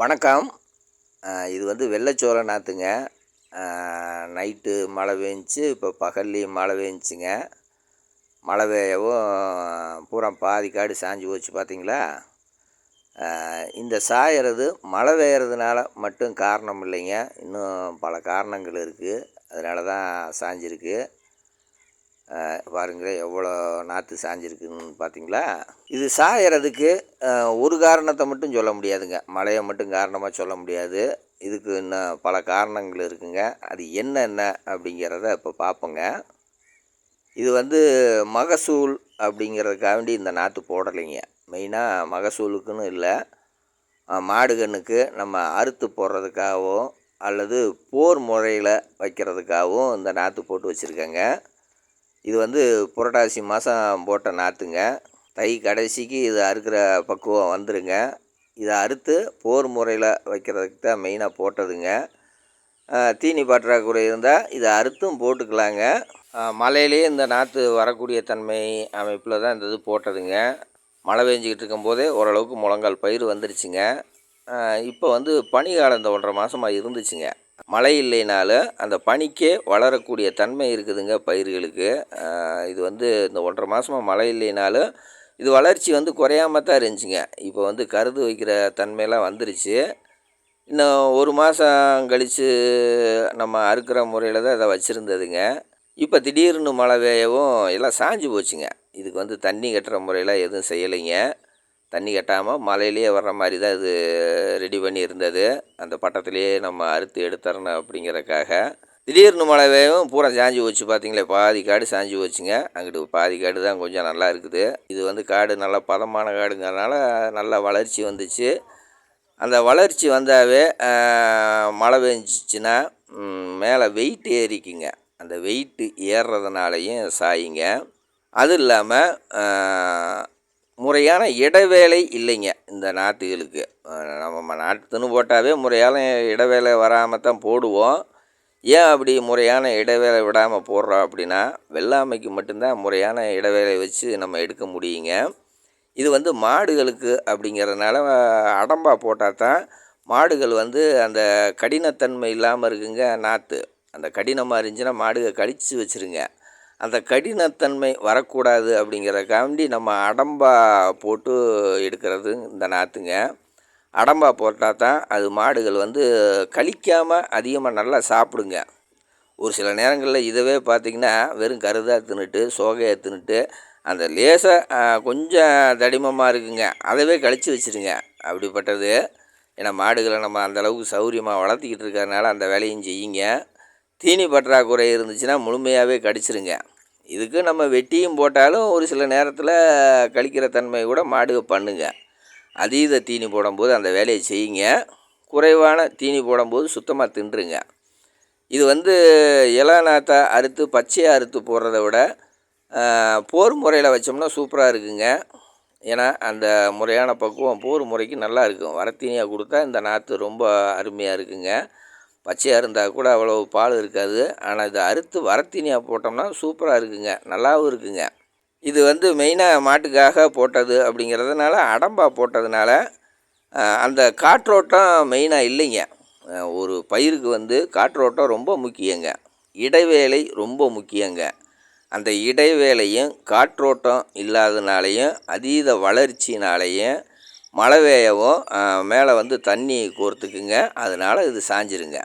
வணக்கம். இது வந்து வெள்ளைச்சோள நாற்றுங்க. நைட்டு மழை பெஞ்சுச்சு, இப்போ பகல்லையும் மழை பெஞ்சுச்சுங்க. மழை பெய்யவும் பூரா பாதி காடு சாஞ்சு போச்சு பார்த்தீங்களா? இந்த சாயறது மழை பெய்யறதுனால மட்டும் காரணம் இல்லைங்க. இன்னும் பல காரணங்கள் இருக்குது. அதனால தான் சாஞ்சிருக்கு. பாருங்களேன் எவ்வளோ நாற்று சாஞ்சிருக்குன்னு பார்த்தீங்களா? இது சாயறதுக்கு ஒரு காரணத்தை மட்டும் சொல்ல முடியாதுங்க. மழையை மட்டும் காரணமாக சொல்ல முடியாது. இதுக்கு இன்னும் பல காரணங்கள் இருக்குங்க. அது என்னென்ன அப்படிங்கிறத இப்போ பார்ப்போங்க. இது வந்து மகசூல் அப்படிங்கிறதுக்காண்டி இந்த நாற்று போடலைங்க. மெயினாக மகசூலுக்குன்னு இல்லை, மாடு கன்றுக்கு நம்ம அறுத்து போடுறதுக்காகவும் அல்லது போர் முறையில் வைக்கிறதுக்காகவும் இந்த நாற்று போட்டு வச்சுருக்கேங்க. இது வந்து புரட்டாசி மாதம் போட்ட நாற்றுங்க. தை கடைசிக்கு இது அறுக்கிற பக்குவம் வந்துடுங்க. இதை அறுத்து போர் முறையில் வைக்கிறதுக்கு தான் மெயினாக போட்டதுங்க. தீனி பற்றாக்குறை இருந்தால் இதை அறுத்தும் போட்டுக்கலாங்க. மழையிலேயே இந்த நாற்று வரக்கூடிய தன்மை அமைப்பில் தான் இந்த இது போட்டதுங்க. மழை பெஞ்சிக்கிட்டு இருக்கும்போதே ஓரளவுக்கு முழங்கால் பயிர் வந்துருச்சுங்க. இப்போ வந்து பனி காலம் இந்த 1.5 மாதமாக இருந்துச்சுங்க. மழை இல்லைனாலும் அந்த பனிக்கே வளரக்கூடிய தன்மை இருக்குதுங்க பயிர்களுக்கு. இது வந்து இந்த 1.5 மாதமாக மழை இல்லைனாலும் இது வளர்ச்சி வந்து குறையாமல் தான் இருந்துச்சுங்க. இப்போ வந்து கருது வைக்கிற தன்மையெல்லாம் வந்துருச்சு. இன்னும் 1 மாதம் கழித்து நம்ம அறுக்கிற முறையில் தான் இதை வச்சுருந்ததுங்க. இப்போ திடீர்னு மழை பெய்யவும் எல்லாம் சாஞ்சு போச்சுங்க. இதுக்கு வந்து தண்ணி கட்டுற முறையில் எதுவும் செய்யலைங்க. தண்ணி கட்டாமல் மழையிலேயே வர்ற மாதிரி தான் இது ரெடி பண்ணி இருந்தது. அந்த பட்டத்துலேயே நம்ம அறுத்து எடுத்துறணும் அப்படிங்கிறதுக்காக. திடீர்னு மழை பெய்யவும் பூரா சாஞ்சு போச்சு பார்த்தீங்களே, பாதி காடு சாஞ்சு போச்சுங்க. அங்கிட்டு பாதி காடு தான் கொஞ்சம் நல்லா இருக்குது. இது வந்து காடு நல்லா பதமான காடுங்கிறதுனால நல்லா வளர்ச்சி வந்துச்சு. அந்த வளர்ச்சி வந்தாவே மழை பெஞ்சிச்சின்னா மேலே வெயிட் ஏறிக்குங்க. அந்த வெயிட்டு ஏறுறதுனாலையும் சாயிங்க. அது இல்லாமல் முறையான இடைவேளை இல்லைங்க இந்த நாற்றுகளுக்கு. நம்ம நாற்றுன்னு போட்டாவே முறையான இடைவேளை வராமல் தான் போடுவோம். ஏன் அப்படி முறையான இடைவேளை விடாமல் போடுறோம் அப்படின்னா, வெள்ளாமைக்கு மட்டும்தான் முறையான இடைவேளை வச்சு நம்ம எடுக்க முடியுங்க. இது வந்து மாடுகளுக்கு அப்படிங்கிறதுனால அடம்பா போட்டால் தான் மாடுகள் வந்து அந்த கடினத்தன்மை இல்லாமல் இருக்குங்க நாற்று. அந்த கடினமாக இருந்துச்சுன்னா மாடுகள் கடிச்சு வச்சுருங்க. அந்த கடினத்தன்மை வரக்கூடாது அப்படிங்கிறதுக்காண்டி நம்ம அடம்பா போட்டு எடுக்கிறது இந்த நாற்றுங்க. அடம்பா போட்டால் தான் அது மாடுகள் வந்து கழிக்காமல் அதிகமாக நல்லா சாப்பிடுங்க. ஒரு சில நேரங்களில் இதவே பார்த்திங்கன்னா வெறும் கருதாக தின்னுட்டு சோகையை தின்னுட்டு அந்த லேசாக கொஞ்சம் தடிமமாக இருக்குங்க, அதவே கழித்து வச்சுருங்க. அப்படிப்பட்டது ஏன்னா மாடுகளை நம்ம அந்தளவுக்கு சௌரியமாக வளர்த்திக்கிட்டு இருக்கிறதுனால அந்த வேலையும் செய்யுங்க. தீனி பற்றாக்குறை இருந்துச்சுன்னா முழுமையாகவே கடிச்சிருங்க. இதுக்கு நம்ம வெட்டியும் போட்டாலும் ஒரு சில நேரத்தில் கழிக்கிற தன்மை கூட மாடு பண்ணுங்க. அதீத தீனி போடும்போது அந்த வேலையை செய்யுங்க. குறைவான தீனி போடும்போது சுத்தமாக தின்றுங்க. இது வந்து இலை நாற்றை அறுத்து பச்சையாக அறுத்து போடுறத விட போர் முறையில் வச்சோம்னா சூப்பராக இருக்குங்க. ஏன்னா அந்த முறையான பக்குவம் போர் முறைக்கு நல்லா இருக்கும். வரத்தீனியாக கொடுத்தா இந்த நாற்று ரொம்ப அருமையாக இருக்குங்க. பச்சையாக இருந்தால் கூட அவ்வளோ பால் இருக்காது. ஆனால் இதை அறுத்து வரத்தீனியாக போட்டோம்னா சூப்பராக இருக்குங்க, நல்லாவும் இருக்குங்க. இது வந்து மெயினாக மாட்டுக்காக போட்டது அப்படிங்கிறதுனால அடம்பா போட்டதுனால அந்த காற்றோட்டம் மெயினாக இல்லைங்க. ஒரு பயிருக்கு வந்து காற்றோட்டம் ரொம்ப முக்கியங்க. இடைவேளை ரொம்ப முக்கியங்க. அந்த இடைவேளையும் காற்றோட்டம் இல்லாதனாலையும் அதீத வளர்ச்சினாலையும் மழை பெய்யவும் மேலே வந்து தண்ணி கோர்த்துக்குங்க. அதனால் இது சாஞ்சிருங்க.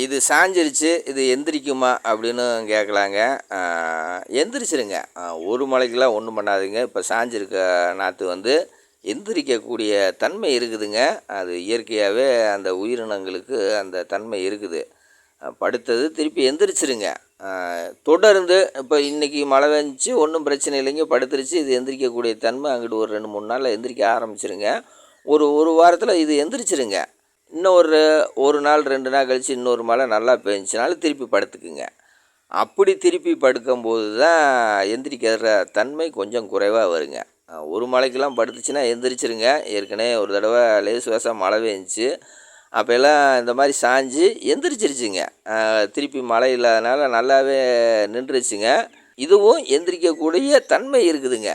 இது சாஞ்சிருச்சு, இது எந்திரிக்குமா அப்படின்னு கேட்கலாங்க. எந்திரிச்சிருங்க. ஒரு மழைக்கெலாம் ஒன்றும் பண்ணாதுங்க. இப்போ சாஞ்சிருக்க நாற்று வந்து எந்திரிக்கக்கூடிய தன்மை இருக்குதுங்க. அது இயற்கையாகவே அந்த உயிரினங்களுக்கு அந்த தன்மை இருக்குது. படுத்தது திருப்பி எந்திரிச்சிருங்க. தொடர்ந்து இப்போ இன்றைக்கி மழை பெஞ்சிச்சு, ஒன்றும் பிரச்சனை இல்லைங்க, படுத்துருச்சு. இது எந்திரிக்கக்கூடிய தன்மை அங்கிட்டு ஒரு 2-3 நாளில் எந்திரிக்க ஆரம்பிச்சிருங்க. ஒரு வாரத்தில் இது எந்திரிச்சிருங்க. இன்னும் ஒரு நாள் 2 நாள் கழித்து இன்னொரு மழை நல்லா பெஞ்சினாலும் திருப்பி படுத்துக்குங்க. அப்படி திருப்பி படுக்கும்போது தான் எந்திரிக்கிற தன்மை கொஞ்சம் குறைவாக வருங்க. ஒரு மழைக்கெல்லாம் படுத்துச்சுன்னா எந்திரிச்சிருங்க. ஏற்கனவே ஒரு தடவை லேசு லேசாக மழை பெஞ்சிச்சு, அப்போல்லாம் இந்த மாதிரி சாஞ்சு எந்திரிச்சிருச்சுங்க. திருப்பி மழை இல்லாதனால நல்லாவே நின்றுச்சுங்க. இதுவும் எந்திரிக்கக்கூடிய தன்மை இருக்குதுங்க.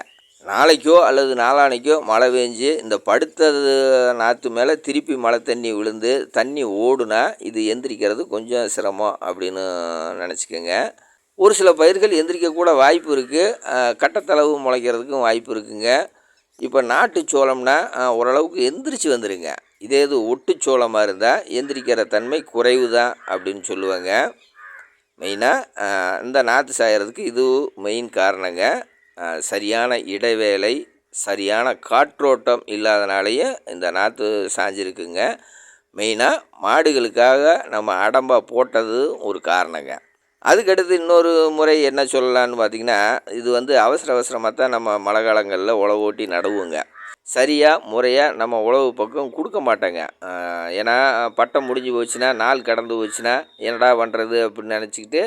நாளைக்கோ அல்லது நாளான்னைக்கோ மழை பெஞ்சு இந்த படுத்தது நாற்று மேலே திருப்பி மழை தண்ணி விழுந்து தண்ணி ஓடுனா இது எந்திரிக்கிறது கொஞ்சம் சிரமம் அப்படின்னு நினச்சிக்கோங்க. ஒரு சில பயிர்கள் எந்திரிக்கக்கூட வாய்ப்பு இருக்குது, கட்டத்தளவு முளைக்கிறதுக்கும் வாய்ப்பு இருக்குங்க. இப்போ நாட்டு சோளம்னா ஓரளவுக்கு எந்திரிச்சு வந்துடுங்க. இதே இது ஒட்டு சோளமாக இருந்தால் எந்திரிக்கிற தன்மை குறைவு தான் அப்படின்னு சொல்லுவாங்க. மெயினாக இந்த நாற்று சாயறதுக்கு இது மெயின் காரணங்க. சரியான இடைவேளை, சரியான காற்றோட்டம் இல்லாதனாலேயே இந்த நாற்று சாஞ்சிருக்குங்க. மெயினாக மாடுகளுக்காக நம்ம அடம்பாக போட்டது ஒரு காரணங்க. அதுக்கடுத்து இன்னொரு முறை என்ன சொல்லலான்னு பார்த்திங்கன்னா, இது அவசர அவசரமாக தான் நம்ம மழை காலங்களில் உழவு ஓட்டி நடுவோங்க. சரியாக முறையாக நம்ம உழவு பக்கம் கொடுக்க மாட்டோங்க. ஏன்னா பட்டம் முடிஞ்சு போச்சுன்னா, நாள் கடந்து போச்சுன்னா என்னடா பண்ணுறது அப்படின்னு நினச்சிக்கிட்டு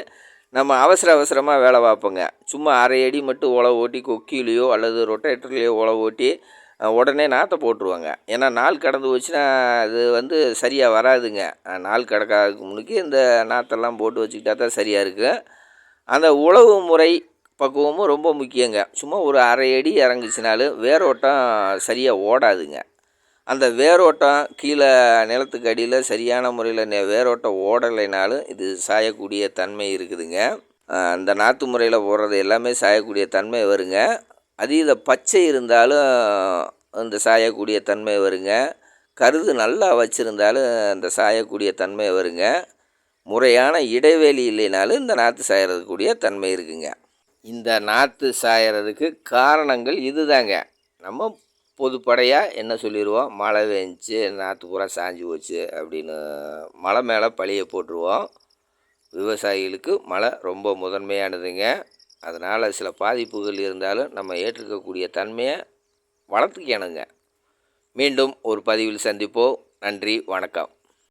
நம்ம அவசர அவசரமாக வேலை பார்ப்போங்க. சும்மா அரை அடி மட்டும் உழவு ஓட்டி கொக்கிலேயோ அல்லது ரொட்டேட்டர்லேயோ உழவு ஓட்டி உடனே நாற்றை போட்டுருவாங்க. ஏன்னா நாள் கடந்து போச்சுன்னா அது சரியாக வராதுங்க. நாள் கடக்காதுக்கு முன்னுக்கு இந்த நாற்றெல்லாம் போட்டு வச்சுக்கிட்டா தான் சரியாக இருக்குது. அந்த உழவு முறை பக்குவமும் ரொம்ப முக்கியங்க. சும்மா ஒரு அரை அடி இறங்குச்சுனாலும் வேரோட்டம் சரியாக ஓடாதுங்க. அந்த வேரோட்டம் கீழே நிலத்துக்கு அடியில் சரியான முறையில் வேரோட்டம் ஓடலைனாலும் இது சாயக்கூடிய தன்மை இருக்குதுங்க. அந்த நாற்று முறையில் போடுறது எல்லாமே சாயக்கூடிய தன்மை வருங்க. அதீத பச்சை இருந்தாலும் இந்த சாயக்கூடிய தன்மை வருங்க. கருது நல்லா வச்சுருந்தாலும் இந்த சாயக்கூடிய தன்மை வருங்க. முறையான இடைவெளி இல்லைனாலும் இந்த நாற்று சாயறதுக்கூடிய தன்மை இருக்குங்க. இந்த நாற்று சாயறதுக்கு காரணங்கள் இதுதாங்க. நம்ம பொதுப்படையாக என்ன சொல்லிடுவோம், மழை பெஞ்சிச்சு நாற்று பூரா சாஞ்சு போச்சு அப்படின்னு மழை மேலே பழியை போட்டுருவோம். விவசாயிகளுக்கு மழை ரொம்ப முதன்மையானதுங்க. அதனால் சில பாதிப்புகள் இருந்தாலும் நம்ம ஏற்றுக்கக்கூடிய தன்மையை வளர்த்துக்கணுங்க. மீண்டும் ஒரு பதிவில் சந்திப்போம். நன்றி, வணக்கம்.